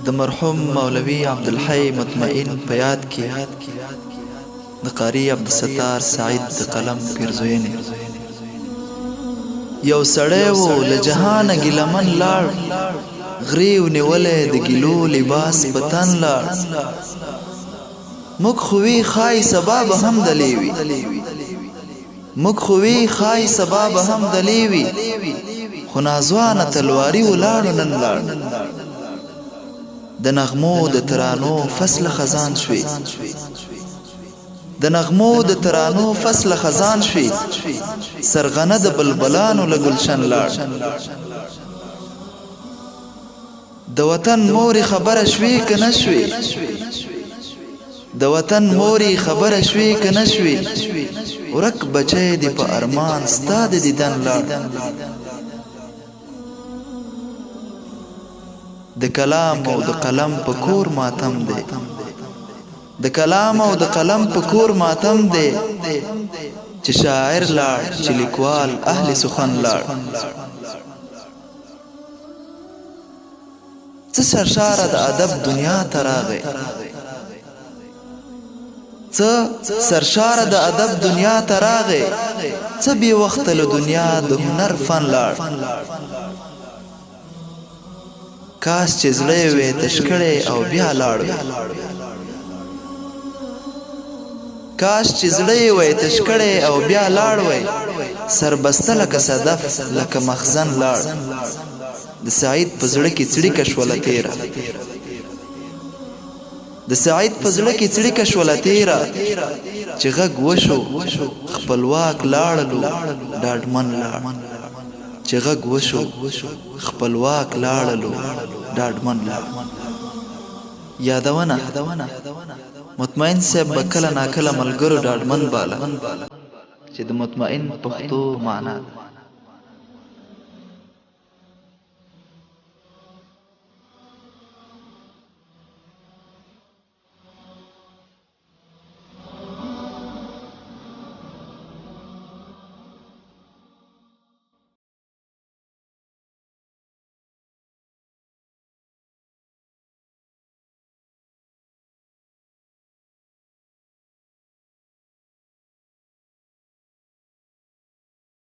د مرحوم مولوی عبدالحی مطمئن په یاد کې د قاری عبدالستار سعید د قلم پیرزوینې. یو سړی و له جهانه ګیلمن لاړ، غریو نیولی د ګیلو لباس په تن لاړ. موږ خو وی ښایي سبا به هم دلې وي، موږ خو وی ښایي سبا به هم دلې وي، خو نازوانه تلواري ولاړو نن لاړ. د نغمو د ترانو فصل خزان شوي، د نغمو د ترانو فصل خزان شوي، سرغنه د بلبلانو له ګلشن لاړ. د وطن موري خبره شوي که نه شوي، د وطن موري خبره شوي که نه شوي، ورک بچی دی په ارمان ستا د دیدن لاړ. د کلام او د قلم په کور ماتم دی، د کلام او د قلم په کور ماتم دی، چې شاعر لاړ چې لیکوال اهل سخن لاړ. څه سرشاره د ادب دنیا ته راغی، څه سرشاره د ادب دنیا ته راغی، څه بې وخته له دنیا د هنر فن لاړ. کاش چې زړه یې وې تش کړی او بیا لاړ وې، کاش چې زړه یې وې تش کړی او بیا لاړ وې، سربسته لکه صدف لکه مخزن لاړ. د سعید په زړه کې څړیکه شوله تیره، د سعید په زړه کې څړیکه شوله تیره، چې غږ وشو خپلواک لاړلو ډاډمن لاړ، چې غږ وشو خپلواک لاړلو ډاډمن لاړ. یادونه مطمئن صاحب به کله ناکله ملګرو ډاډمن باله، چې د مطمئن پښتو معنا ده.